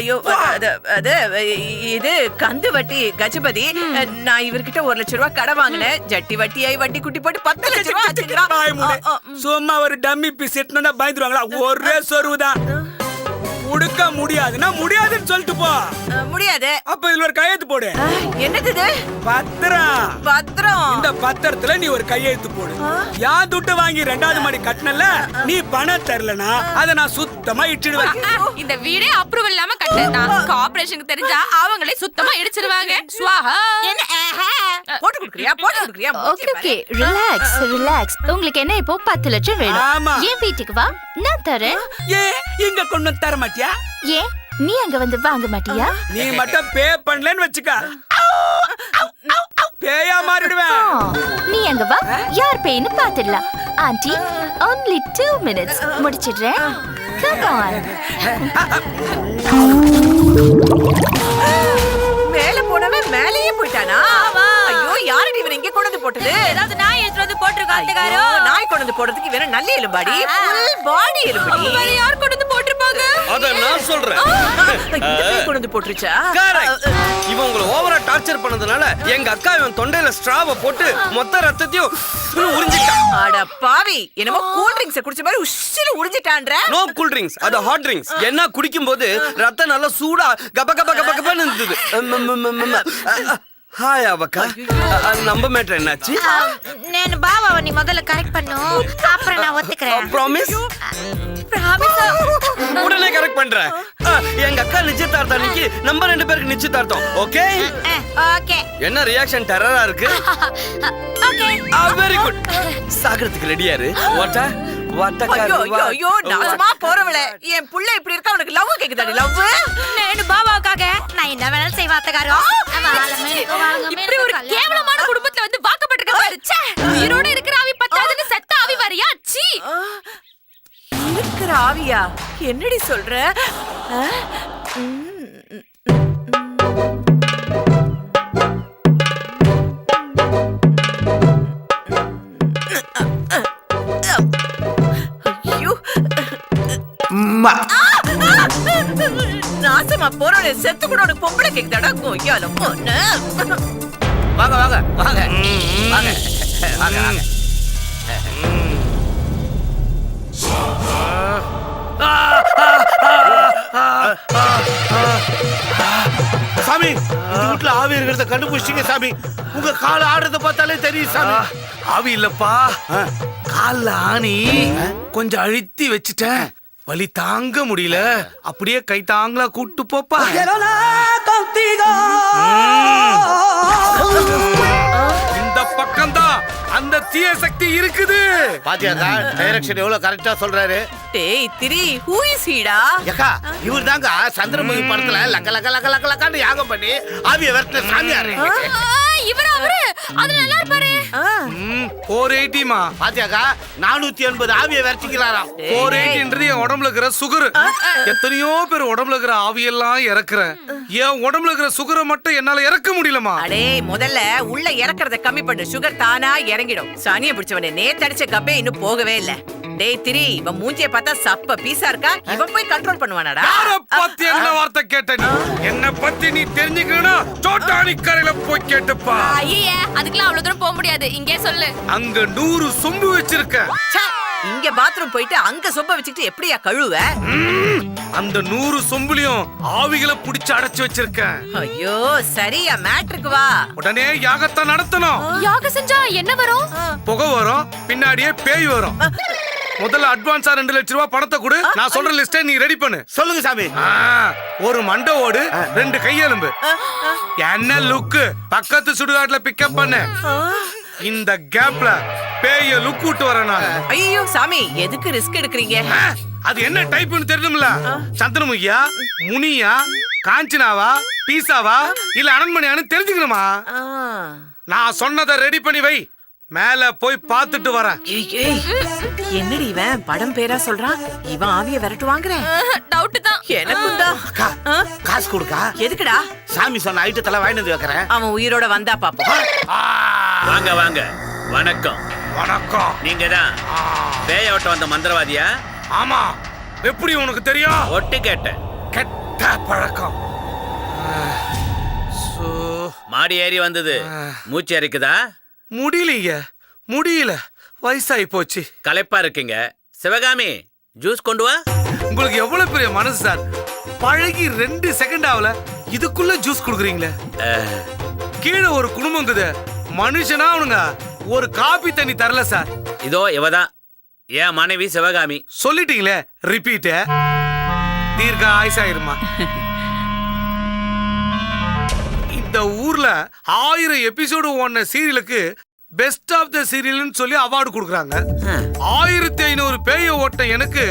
ஐயோ அது இது கந்து வட்டி கஜபதி. நான் இவர்கிட்ட 1 லட்சம் ரூபாய் கடன் வாங்கினேன். ஜட்டி வட்டியாய் வட்டி குட்டி போட்டு 10 லட்சம் ரூபாய் ஆச்சுங்கறான். சும்மா ஒரு டம்மி பீஸ் எடுத்துனா பயந்துருவாங்களா? ஒரே சொருவுதான். உடுக்க முடியாதுன்னா முடியாதுன்னு சொல்லிட்டு போ. முடியாது. அப்ப இதுல ஒரு கையெழுத்து போடு. என்னது இது? பத்திரம். பத்திரம். இந்த பத்திரத்துல நீ ஒரு கையெழுத்து போடு. யான் துட்டு வாங்கி 2வது மாடி கட்டனல, நீ பணம் தரலனா அத நான் சுத்தமா இடிச்சிடுவேன். இந்த வீடே அப்ரூவல் இல்லாம கட்டதான். கார்ப்பரேஷனுக்கு தெரிஞ்சா அவங்களே சுத்தமா இடிச்சிடுவாங்க. ஸ்வாஹா. போட்டு குடுக்குறியா? போட்டு குடுக்குறியா? Okay relax. உங்களுக்கு என்ன இப்போ 10 லட்சம் வேணும்? ஆமா. என் வீட்டுக்கு வா, நான் தரேன். இங்க கொண்டு வந்து தர மாட்டியா? ஏன் நீ அங்க வந்து வாங்க மாட்டியா? நீ மட்டும் பே பண்ணலன்னு வச்சுக்க, பேயா மாறிடுவேன். நீ அங்க வா, யார் பேய்னு பாத்துடலாம். ஆண்டி only 2 minutes முடிச்சிடுறேன். Come on. மேல போனவன் மேலேயே போயிட்டானா? ஐயோ யாரடி இவன் இங்க கொண்டு வந்து போட்டது? ஏதாவது நாய் எடுத்து வந்து போட்டுருக்காங்க. நாய் கொண்டு வந்து போடுறதுக்கு வேற நல்ல எலும்பாடி, ஃபுல் பாடி எலும்படி. வேற யார் கொண்டு வந்து போட்டுருப்பாங்க? அத நான் சொல்றேன். இந்த பேய் கொண்டு வந்து போட்டுருச்சா? இவன் உங்களை ஓவரா டார்ச்சர் பண்ணதுனால எங்க அக்கா இவன் தொண்டையில ஸ்ட்ராவ போட்டு மொத்த ரத்தத்தையும் உறிஞ்சிட்டான். அட பாவி, என்னமோ கூல் ட்ரிங்க்ஸ் குடிச்ச மாதிரி உஷ்ஷில உறிஞ்சிட்டான்ற. நோ கூல் ட்ரிங்க்ஸ், அது ஹாட் ட்ரிங்க்ஸ். என்ன குடிக்கும்போது ரத்தம் நல்லா சூடா கப கப கப கபன்னு இருந்தது. ஹாய் அவக்கா, நம்ம மேட்டர் என்னாச்சு? నేను బాబావ నీ మొదలు కరెక్ట్ பண்ணு, அப்புறம் நான் ஒத்துக்கறேன். ப்ராமிஸ்? உடனே கரெக்ட் பண்றேன். எங்க அக்கா நிச்சயதார்த்தம் அன்னைக்கு நம்ம 2 பேருக்கு நிச்சயதார்த்தம். Okay okay. என்ன ரியாக்ஷன் டெரரா இருக்கு? ஓகே. Very good. சாகறதுக்கு ரெடியா இரு. வாட்டா ஐயோ ஐயோ நாசமா போறவளே, என் புள்ள இப்படி இருக்கா? உனக்கு லவ் கேக்குதாடி? லவ் నేను బాబాவுக்காக நான் என்ன வேணாலும் செய்வா அத்தகாரோ. இப்படி ஒரு கேவலமான குடும்பத்துல வந்து வாக்கப்பட்டிருக்க பாரு. ச்சே, உயிரோட இருக்கிற ஆவி பத்தாதுன்னு செத்த ஆவி வரியா? சீ. இருக்கிற ஆவியா? என்னடி சொல்ற? நாசமா போறவளே, செத்து கூட உனக்கு பொம்பளை கேக்குதாடா? கொய்யால பொண்ணு. வாங்க வாங்க வாங்க வாங்க வாங்க வாங்க. சாமி, இந்த வீட்டுல ஆவி இருக்கிறத கண்டுபிடிச்சிங்க சாமி. உங்க கால ஆடுறத பார்த்தாலே தெரியும் சாமி. ஆவி இல்லப்பா, கால்ல ஆணி கொஞ்சம் அழுத்தி வச்சுட்டேன். வலி தாங்க முடியல, அப்படியே கை தாங்களா கூட்டு போப்பா. இந்த பக்கம்தான் அந்த தீய சக்தி இருக்குது. பாத்தியாக்கா, டைரக்ஷன் எவ்வளவு கரெக்டா சொல்றாரு. டேய் திரி, who is he டா? ஏக்கா, இவர் தாங்க சந்திரமுகி படத்துல லக்க லக்க லக்க லக்க லக்கான்னு யாகம் பண்ணி ஆவிய விரட்டுன சாமியார். இவரு அவரு அது நல்லா இருப்பாரு. 480மா. பாத்தியாக்கா, 480 ஆவிய விரட்டிக்கிறாராம். 480ன்றது என் உடம்புல இருக்கிற சுகர். எத்தனையோ பேர் உடம்புல இருக்கிற ஆவியெல்லாம் இறக்குறேன். என் உடம்புல இருக்கிற சுகரை மட்டும் என்னால இறக்க முடியலமா. அடே முதல்ல உள்ள இறக்கறத கம்மி பண்ணு, சுகர் தானா இறங்கிடும். சனிய பிடிச்சவனே, நேத்து அடிச்ச கப்பே இன்னும் போகவே இல்ல. டேய் திரி இவன் மூஞ்சிய பார்த்தா சப்ப பீஸா இருக்கா இவன் போய் கண்ட்ரோல் பண்ணுவானாடா யார பத்தி என்ன வார்த்தை கேட்ட நீ என்ன பத்தி நீ தெரிஞ்சுக்கணும்னா சோட்டானி கரையில போய் கேட்டுப்பா. ஐயே அதுக்கெல்லாம் அவ்வளவு தூரம் போக முடியாது, இங்கே சொல்லு. அங்க 100 சொம்பு வச்சிருக்க. ச்சே, இங்க பாத்ரூம் போயிட்டு அங்க சொம்ப வச்சுக்கிட்டு எப்படியா கழுவ? அந்த 100 சொம்புலயும் ஆவிகளை புடிச்சு அடைச்சு வச்சிருக்க. ஐயோ சரியா மேட்ருக்கு வா. உடனே யாகத்தை நடத்தணும். யாகம் செஞ்சா என்ன வரும்? புகை வரும், பின்னாடியே பேய் வரும். முதல்ல அட்வான்ஸா 2 லட்சம் ரூபாய் பணத்தை கொடு, நான் சொல்ற லிஸ்டை நீ ரெடி பண்ணு. சொல்லுங்க சாமி. ஒரு மண்டை ஓடு, 2 கையெலும்பு. என்ன லுக்கு பக்கத்து சுடுகாட்டுல பிக்கப் பண்ணு. இந்த கேப்ல பேய லுக் விட்டு வரேன் நான். ஐயோ சாமி எதுக்கு ரிஸ்க் எடுக்கிறீங்க? அது என்ன டைப்னு தெரியணும்ல. சந்திரமுகியா, முனியா, காஞ்சனாவா, பீசாவா இல்ல அனன்மணியான்னு தெரிஞ்சுக்கணுமா? நான் சொன்னதை ரெடி பண்ணி வை, மேல போய் பார்த்துட்டு வரேன். என்னடி இவன் படம் பேரா சொல்றான்? இவன் ஆவிய விரட்டு வாங்குறேன். டவுட் தான். எனக்கும் தான். காசு கொடுக்கா. எதுக்குடா? சாமி சொன்ன ஐட்டத்தெல்லாம் வாங்கிட்டு வந்து வைக்கிறேன். அவன் உயிரோட வந்தா பாப்போம். வாங்க வாங்க. வணக்கம். வணக்கம். நீங்க தான் பேயோட்ட வந்த மந்திரவாதியா? ஆமா. எப்படி உனக்கு தெரியும்? ஒட்டு கேட்டேன். கெட்ட பழக்கம். மாடி ஏறி வந்தது மூச்சு அரிக்குதா? முடியலைங்க, முடியல, வயசாகி போச்சு. களைப்பா இருக்கீங்க. சிவகாமி ஜூஸ் கொண்டு வா. உங்களுக்கு எவ்வளவு பெரிய மனசு சார். பழகி 2 செகண்ட் ஆகல இதுக்குள்ள ஜூஸ் குடுக்குறீங்களே. கீழே ஒரு குடும்பங்குது, மனுஷனா அவனுங்க ஒரு காபி தண்ணி தரல சார். இதோ இவதான் என் மனைவி சிவகாமி. சொல்லிட்டீங்களே, ரிப்பீட். தீர்க்க ஆயுசாயிருமா. இந்த ஊர்ல 1000 எபிசோடு ஓடின சீரியலுக்கு பெஸ்ட் ஆஃப் த சீரியல்னு சொல்லி அவார்டு கொடுக்குறாங்க. 1500 பேய ஓட்ட எனக்கு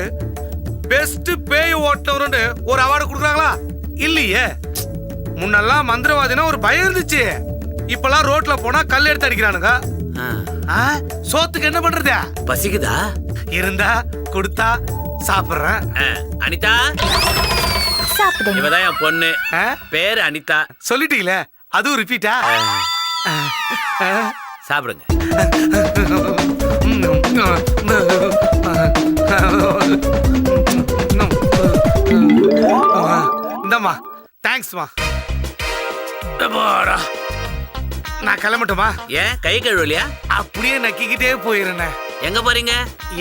பெஸ்ட் பேய ஓட்டவர்னு ஒரு அவார்டு கொடுக்குறாங்களா? இல்லையே. முன்னெல்லாம் மந்திரவாதினா ஒரு பயம் இருந்துச்சு. இப்பெல்லாம் ரோட்ல போனா கல் எடுத்து அடிக்கிறானுங்க. சோத்துக்கு என்ன பண்றது? பசிக்குதா? இருந்தா கொடுத்தா சாப்பிடுறேன். அனிதா இவதான் என் பொண்ணு, பேரு அனிதா. சொல்லிட்டீங்களே, அதுவும் ரிப்பீட்டா? சாப்பிடுங்க. இந்தம்மா, தேங்க்ஸ்மா. நான் கிளம்பட்டுமா? ஏன் கை கழுவலையா? அப்படியே நக்கிக்கிட்டே போயிருந்தேன். எங்க போறீங்க?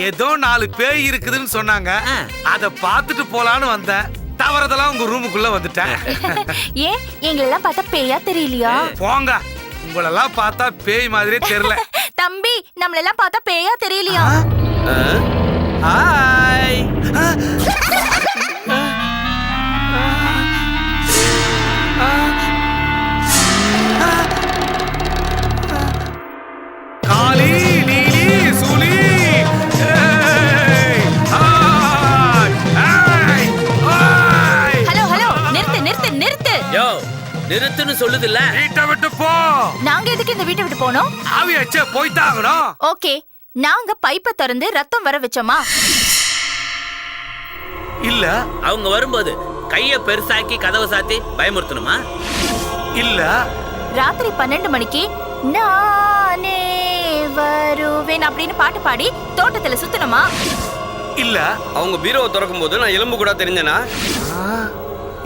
ஏதோ 4 பேய் இருக்குதுன்னு சொன்னாங்க, அத பாத்துட்டு போலான்னு வந்தேன். தவறதெல்லாம் உங்க ரூமுக்குள்ள வந்துட்டேன். ஏன் எங்களெல்லாம் பார்த்தா பேயா தெரியலையா? போங்க, உங்களெல்லாம் பார்த்தா பேய் மாதிரியே தெரியல. தம்பி நம்மளெல்லாம் பார்த்தா பேயா தெரியலையா? ஹாய். காளி நீலி சூலி. ஹலோ ஹலோ, நிறுத்து நிறுத்து நிறுத்து. யோ நிறுத்துன்னு சொல்லுது இல்ல. வீட்டை விட்டு போ. நாங்க எதுக்கு இந்த வீட்டை விட்டு போனோம்? ஆவியாச்சே, போய்தான் ஆகணும். ஓகே, நாங்க பைப்பை திறந்து ரத்தம் வர வச்சோமா? இல்ல. அவங்க வரும்போது கைய பெருசாக்கி கதவை சாத்தி பயமுறுத்தணுமா? இல்ல. ராத்திரி 12 மணிக்கு நானே வருவேன் அப்படின்னு பாட்டு பாடி தோட்டத்துல சுத்தணுமா? இல்ல. அவங்க பீரோவை திறக்கும் போது நான் எலும்பு கூட தெரிஞ்சேனா?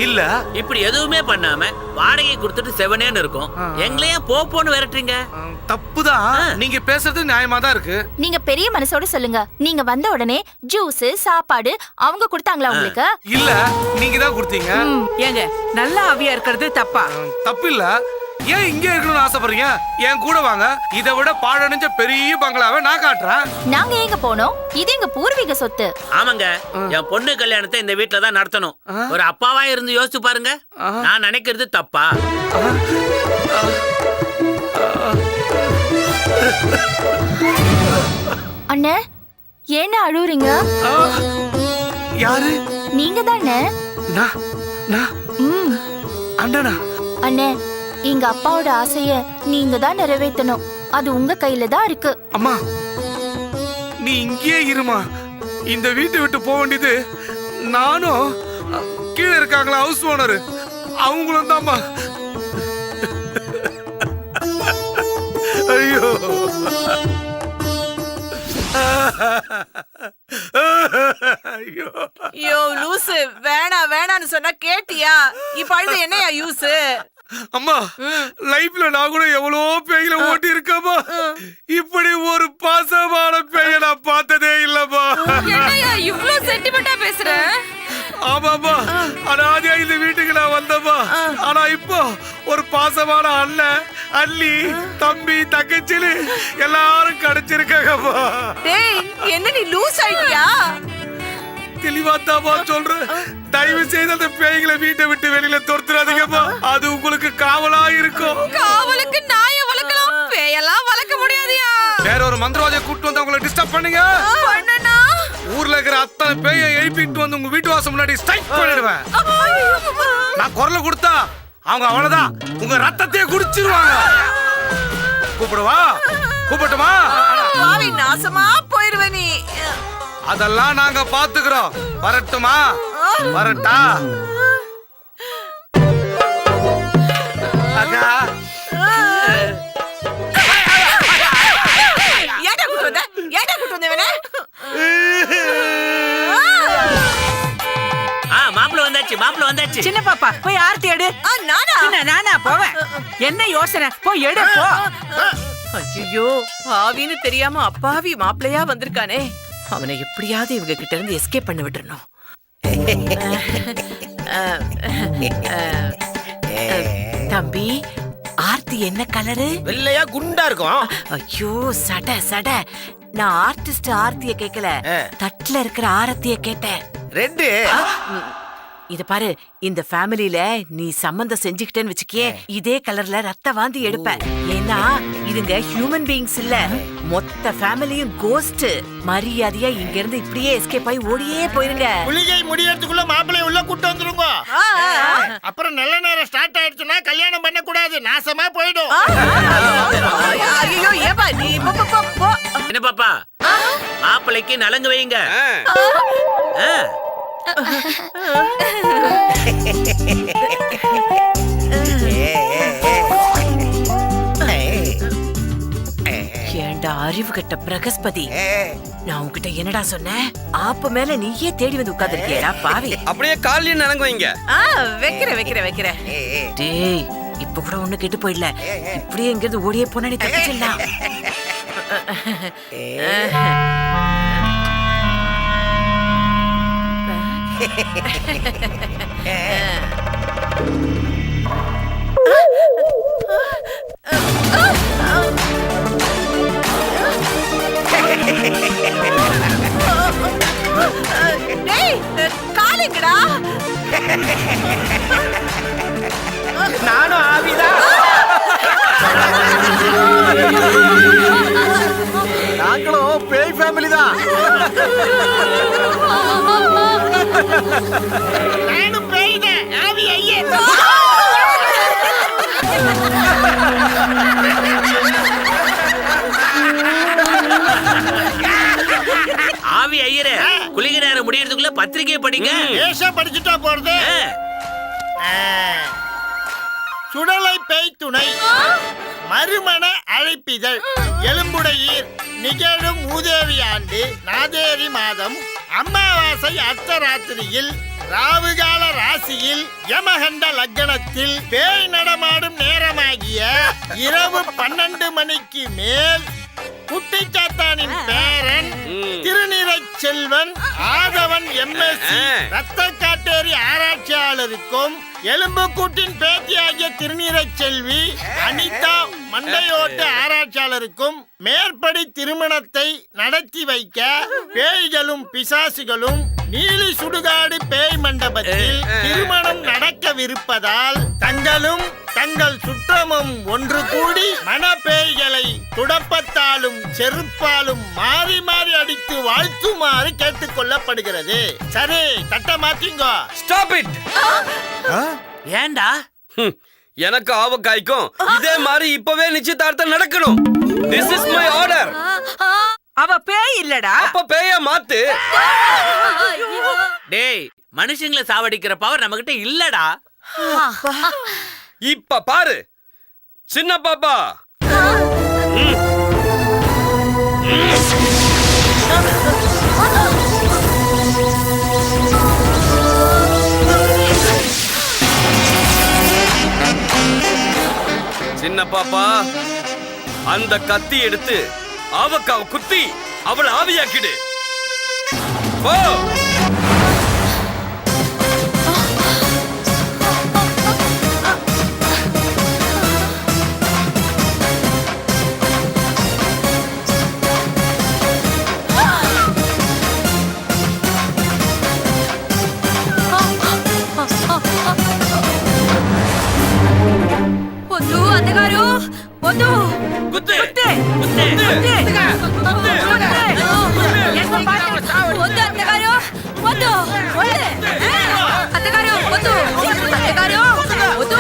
இல்ல. இப்படி எதுவுமே பண்ணாம வாடகை கொடுத்துட்டு செவனேன்னு இருக்கும். எங்களையே போன்னு விரட்டுறீங்க. தப்புதான். நீங்க பேசுறது நியாயமா தான் இருக்கு. நீங்க பெரிய மனசோட சொல்லுங்க. நீங்க வந்த உடனே ஜூஸ் சாப்பாடு அவங்க கொடுத்தாங்களா உங்களுக்கு? இல்ல, நீங்க தான் கொடுத்தீங்க. ஏங்க நல்ல ஆவியா இருக்கிறது தப்பா? தப்பு இல்ல. ஏன் இங்க இருக்கணும்னு ஆசைப்படுறீங்க? என் கூட வாங்க, இதை விட பாழடைஞ்ச பெரிய பங்களாவை நான் காட்டுறேன். நாங்க எங்க போனோம்? இது எங்க பூர்வீக சொத்து. ஆமாங்க, என் பொண்ணு கல்யாணத்தை இந்த வீட்டுல தான் நடத்தணும். ஒரு அப்பாவா இருந்து யோசிச்சு பாருங்க. நான் நினைக்கிறது தப்பா? அண்ணே, ஏன்னு அழுவுறீங்க? யாரு? நீங்க தானே? அண்ணனா? அண்ணே, எங்க அப்பாவோட ஆசைய நீங்க தான் நிறைவேற்றணும். அது உங்க கையில தான் இருக்கு. அம்மா, நீ இங்கேயே இருமா. இந்த வீட்டை விட்டு போக வேண்டியது நானும், கீழே இருக்காங்களா ஹவுஸ் ஓனர், அவங்களும் தான்மா. ஐயோ. ஐயோ ஐயோ லூசு, வேணான்னு சொன்னா கேட்டியா? இப்ப அழுது என்னையா யூஸ்? அம்மா, லைஃப்ல நான் கூட எவ்வளவோ பேய்களை ஓட்டி இருக்கேம்மா. இப்படி ஒரு பாசமான பேய நான் பார்த்ததே இல்லம்மா. என்னையா இவ்ளோ சென்டிமெண்டா பேசுற? ஆமாம்மா, அனாதையா இந்த வீட்டுக்கு நான் வந்தம்மா. ஆனா இப்போ ஒரு பாசமான அண்ணன், அண்ணி, தம்பி, தங்கச்சின்னு எல்லாரும் கிடைச்சிருக்காங்கம்மா. டேய், என்ன நீ லூஸ் ஆயிட்டியா? தெளிவாத்தாமா சொல்றேன். தயவு செய்து அந்த பேய்களை வீட்டை விட்டு வெளியில துரத்துறாதீங்கம்மா. அது உங்களுக்கு காவலா இருக்கும். காவலுக்கு நாயை வளர்க்கலாம், பேயெல்லாம் வளர்க்க முடியாதியா? வேற ஒரு மந்திரவாதியை கூட்டு வந்து உங்களை டிஸ்டர்ப் பண்ணுங்க. பண்ணனா ஊர்ல இருக்கிற அத்தனை பேயை எழுப்பிட்டு வந்து உங்க வீட்டு வாசல் முன்னாடி ஸ்ட்ரைக் பண்ணிடுவேன். நான் குரலை கொடுத்தா அவங்க அவ்வளவுதான் உங்க ரத்தத்தையே குடிச்சிருவாங்க. கூப்பிடட்டுமா? பாவி, நாசமா போயிருவ நீ. அதெல்லாம் நாங்க பாத்துக்கிறோம். வரட்டுமா? வரட்டா? அக்கா, ஏடா கூட்டு வந்தவன? மாப்பிள்ள வந்தாச்சு. சின்ன பாப்பா போய் ஆர்த்தி எடு. நானா? நானா போவேன். என்ன யோசனை? போய் எடு போ. ஐயோ, பாவின்னு தெரியாம அப்பாவி மாப்பிள்ளையா வந்திருக்கானே. அவனை எப்படியாவது இவங்க கிட்ட இருந்து எஸ்கேப் பண்ண விட்டுறணும். தம்பி, ஆர்த்தி என்ன கலரு? வெள்ளையா குண்டா இருக்கும். ஐயோ, சட. நான் ஆர்டிஸ்ட் ஆர்த்திய கேக்கல, தட்டுல இருக்கிற ஆரத்திய கேட்டேன். ரெண்டு. இத பாரு, இந்த ஃபேமிலில நீ சம்பந்தம் செஞ்சுக்கிட்டேன்னு வச்சுக்கே, இதே கலர்ல ரத்த வாந்தி எடுப்ப. ஏன்னா இதுங்க ஹியூமன் பீயிங்ஸ் இல்ல, மொத்த ஃபேமிலியும் கோஸ்ட். மரியாதையா இங்க இருந்து இப்படியே எஸ்கேப் ஆகி ஓடியே போயிருங்க. குளிகை முடியறதுக்குள்ள மாப்பிள்ளை உள்ள கூட்டு வந்துருங்க. அப்புறம் நல்ல நேரம் ஸ்டார்ட் ஆயிடுச்சுன்னா கல்யாணம் பண்ண கூடாது, நாசமா போயிடும். ஐயோ, ஏப்பா நீ போ. என்ன பாப்பா, மாப்பிள்ளைக்கு நலங்கு வைங்க. ஏண்டா அறிவு கட்ட பிரகஸ்பதி, நான் உன்கிட்ட என்னடா சொன்னேன்? ஆப்ப மேல நீயே தேடி வந்து உட்கார்ந்திருக்கியடா பாவி. அப்படியே காலையும் நலங்கு வைங்க. வைக்கிறேன். டேய், இப்ப கூட ஒண்ணு கெட்டு போயிடல. இப்படியே எங்கிருந்து ஓடியே போனா நீ தப்பிச்சிடலாம். காலிங்கடா. நானும் ஆவிதான். நாங்களும் பேய் ஃபேமிலி தான். நானும் பேய் தான். ஆவி ஐயே. ஆவி ஐயரே, குளிகை நேரம் முடியறதுக்குள்ள பத்திரிகையை படிங்க. ஏசா படிச்சுட்டா போறது. சுடலை பேய் துணை, மறுமண அழைப்பிதழ், எலும்புடையீர், நிகழும் மூதேவி ஆண்டு, நாதேரி மாதம், அமாவாசை அர்த்தராத்திரியில், ராவுகால ராசியில், யமகண்ட லக்னத்தில், பேய் நடமாடும் நேரமாகிய இரவு 12 மணிக்கு மேல் குட்டிச்சாத்தானின் பேரன் திருநிறைச் செல்வன் ஆதவன் எம்எஸ்சி ரத்த காட்டேரி ஆராய்ச்சியாளருக்கும் எலும்புக்கூட்டின் பேத்தியாகிய திருநீரைச் செல்வி அனிதா மண்டையோட்டு ஆராய்ச்சியாளருக்கும் மேற்படி திருமணத்தை நடத்தி வைக்க பேய்களும் பிசாசுகளும் நீலி சுடுகாடு பேய் மண்டபத்தில் திருமணம் நடக்கவிருப்பதால் தங்களும் தங்கள் சுற்றமும் ஒன்று கூடி மணப்பேய்களை துடப்பத்தாலும் செருப்பாலும் மாறி மாறி அடித்து வாழ்த்துமாறு கேட்டுக் கொள்ளப்படுகிறது. சரி, தட்ட மாத்திங்கோ. Stop it. ஏண்டா? எனக்கு ஆவக்காய்க்கும் இதே மாதிரி இப்பவே நிச்சயதார்த்தம் நடக்கணும். This is my order. அவ பேய் இல்லடா. அப்ப பேய மாத்து. டேய், மனுஷங்களை சாவடிக்கிற பவர் நம்மகிட்ட இல்லடா. இப்ப பாரு சின்ன பாப்பா. பாப்பா அந்த கத்தி எடுத்து அவக்காவ குத்தி அவளை ஆவியாக்கிடு. போ. వద్దు అత్తగారు వద్దు குத்து குத்து. குத்து వద్దు అత్తగారు వద్దు అత్తగారు వద్దు అత్తగారు వద్దు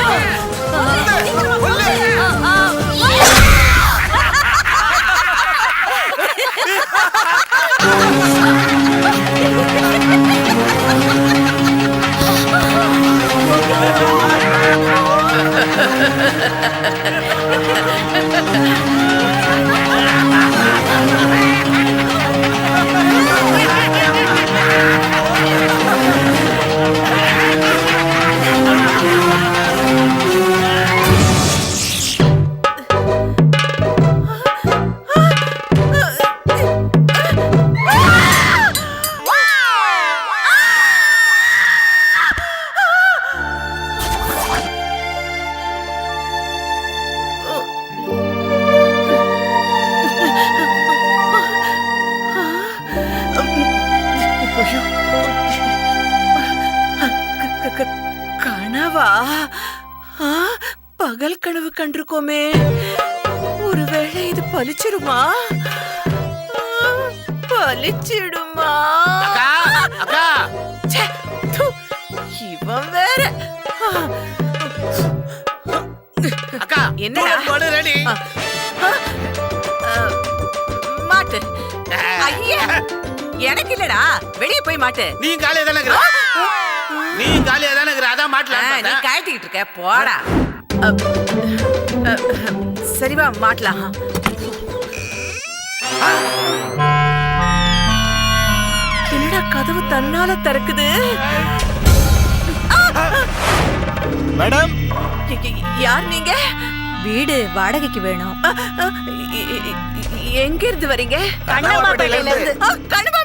கனவா? பகல் கனவு கண்டிருக்கோமே, ஒருவேளை இது பலிச்சிடுமா? பலிச்சிடுமா? அக்கா அக்கா ச்சே, து, இவன் வேற. அக்கா என்னடா? போடு ரெடி. மாட்டு. ஐயா, எனக்கு இல்லடா, வெளியே போய் மாட்டு. நீ காலியா தானே இருக்கிற? நீ காலியா தானே இருக்கிற? அதான் நீ மாட்டலாம். கழட்டிக்கிட்டு இருக்க, போடா. சரிவா, மாட்டலாம். என்னடா கதவு தன்னால திறக்குது? மேடம் யார் நீங்க? வீடு வாடகைக்கு வேணும். எங்க இருந்து வரீங்க? கண்ணம்மா பேட்டையில இருந்து. கண்ணம்மா